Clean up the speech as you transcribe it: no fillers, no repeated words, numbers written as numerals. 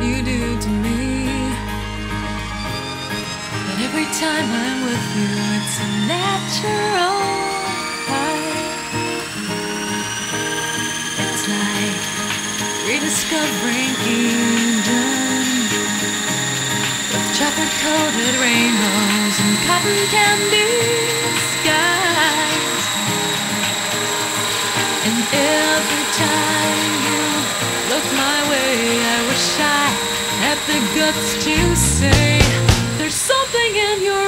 you do to me. But every time I'm with you, it's a natural high. It's like rediscovering Eden, with chocolate-coated rainbows and cotton candy skies. And every time you look my way, I wish I had the guts to say there's something in your